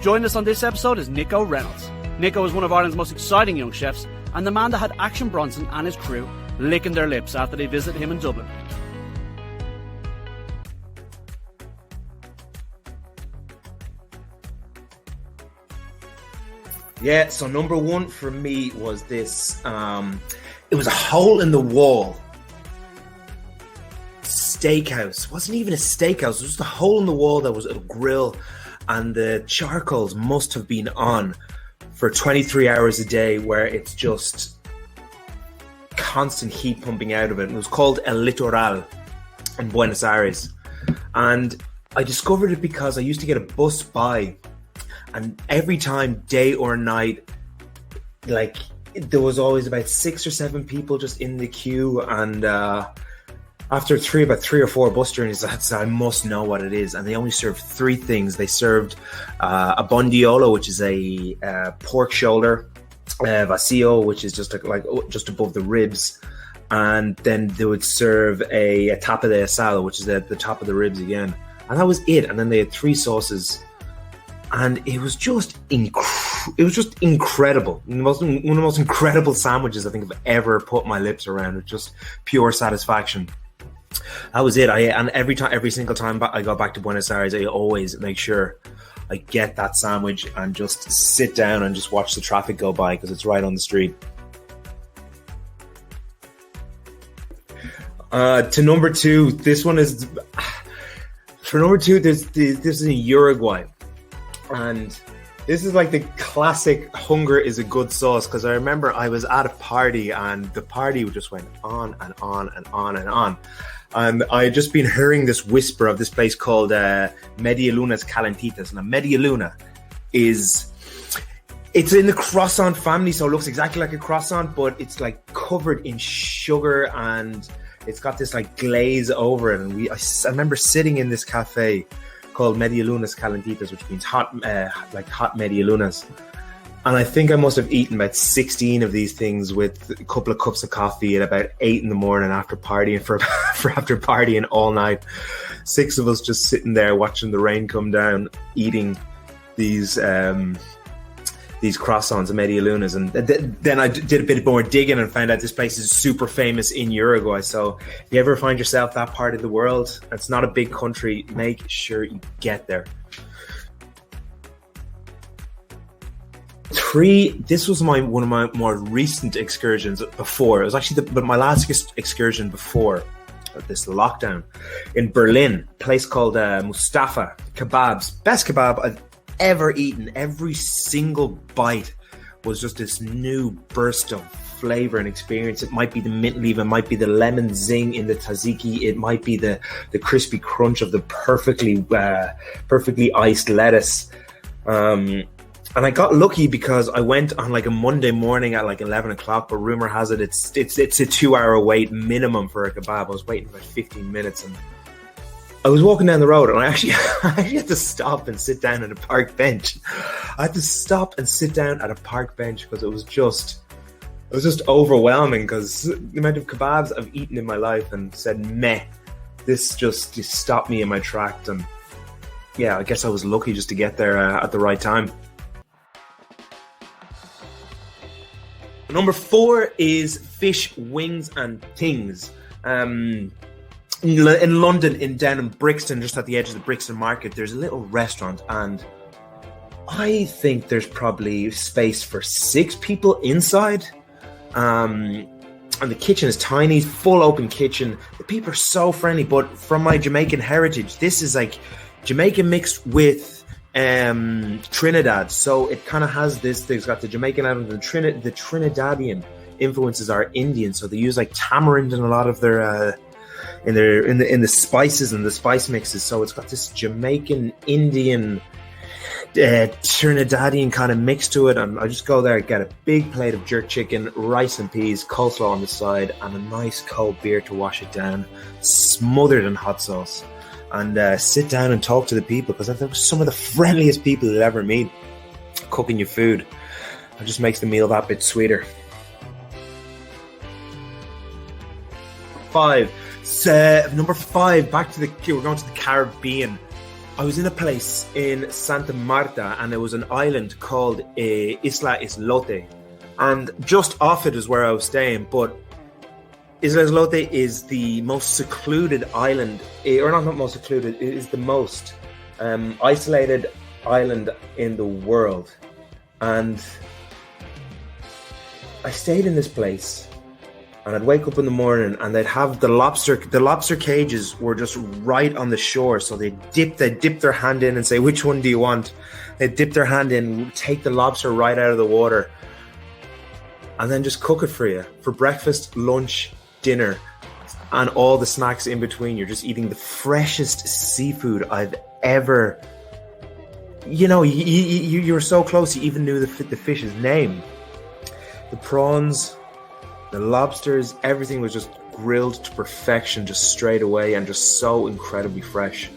Joining us on this episode is Nico Reynolds. Nico is one of Ireland's most exciting young chefs and the man that had Action Bronson and his crew licking their lips after they visited him in Dublin. Yeah, so number one for me was this. It was a hole in the wall steakhouse. It wasn't even a steakhouse. It was just a hole in the wall that was a grill, and the charcoals must have been on for 23 hours a day, where it's just constant heat pumping out of it. It was called El Littoral in Buenos Aires. And I discovered it because I used to get a bus by, and every time, day or night, like, there was always about 6 or 7 people just in the queue. And after about 3 or 4 bus journeys, I said, I must know what it is. And they only served 3 things. They served a bondiolo, which is a pork shoulder, vacío, which is just like just above the ribs. And then they would serve a tapa de asado, which is the top of the ribs again. And that was it. And then they had 3 sauces. And it was just incredible. One of the most incredible sandwiches I think I've ever put my lips around. It just pure satisfaction. That was it. Every single time I go back to Buenos Aires, I always make sure I get that sandwich and just sit down and just watch the traffic go by, because it's right on the street. To number 2, this one is for number 2. This is in Uruguay. And this is like the classic hunger is a good sauce, because I remember I was at a party and the party just went on and on and on and on. And I had just been hearing this whisper of this place called Media Luna's Calentitas. Now, Media Luna it's in the croissant family, so it looks exactly like a croissant, but it's like covered in sugar and it's got this like glaze over it. And I remember sitting in this cafe called Media Luna's Calentitas, which means hot Media Lunas. And I think I must have eaten about 16 of these things with a couple of cups of coffee at about 8 in the morning after partying for after partying all night. 6 of us just sitting there watching the rain come down, eating these croissants and Media Lunas. And then I did a bit more digging and found out this place is super famous in Uruguay. So if you ever find yourself that part of the world, it's not a big country, make sure you get there. 3, this was one of my more recent excursions before. It was actually my last excursion before this lockdown in Berlin, a place called Mustafa Kebabs. Best kebab I've ever eaten. Every single bite was just this new burst of flavor and experience. It might be the mint leaf, it might be the lemon zing in the tzatziki, it might be the crispy crunch of the perfectly iced lettuce. And I got lucky because I went on like a Monday morning at like 11 o'clock, but rumor has it it's a 2-hour wait minimum for a kebab. I was waiting for like 15 minutes and I was walking down the road and I actually had to stop and sit down at a park bench. I had to stop and sit down at a park bench because it was just overwhelming, because the amount of kebabs I've eaten in my life and said, meh, this just stopped me in my tracks. And yeah, I guess I was lucky just to get there at the right time. Number 4 is fish, wings and things. In London, down in Brixton, just at the edge of the Brixton Market, there's a little restaurant, and I think there's probably space for 6 people inside. And the kitchen is tiny, full open kitchen. The people are so friendly, but from my Jamaican heritage, this is like Jamaican mixed with Trinidad, so it kind of has this. There's got the Jamaican and the Trinidadian influences are Indian, so they use like tamarind in a lot of their in the spices and the spice mixes. So it's got this Jamaican, Indian, Trinidadian kind of mix to it. And I just go there, get a big plate of jerk chicken, rice and peas, coleslaw on the side, and a nice cold beer to wash it down, smothered in hot sauce. And sit down and talk to the people, because they're some of the friendliest people you'll ever meet. Cooking your food, it just makes the meal that bit sweeter. 5. Number 5. We're going to the Caribbean. I was in a place in Santa Marta, and there was an island called Isla Islote, and just off it is where I was staying. But Isla Islote is the most secluded island, or not most secluded, it is the most isolated island in the world. And I stayed in this place, and I'd wake up in the morning and they'd have the lobster cages were just right on the shore. So they'd dip their hand in and say, which one do you want? They'd dip their hand in, take the lobster right out of the water, and then just cook it for you for breakfast, lunch, dinner, and all the snacks in between. You're just eating the freshest seafood I've ever. You know, you were so close. You even knew the fish's name. The prawns, the lobsters, everything was just grilled to perfection, just straight away, and just so incredibly fresh.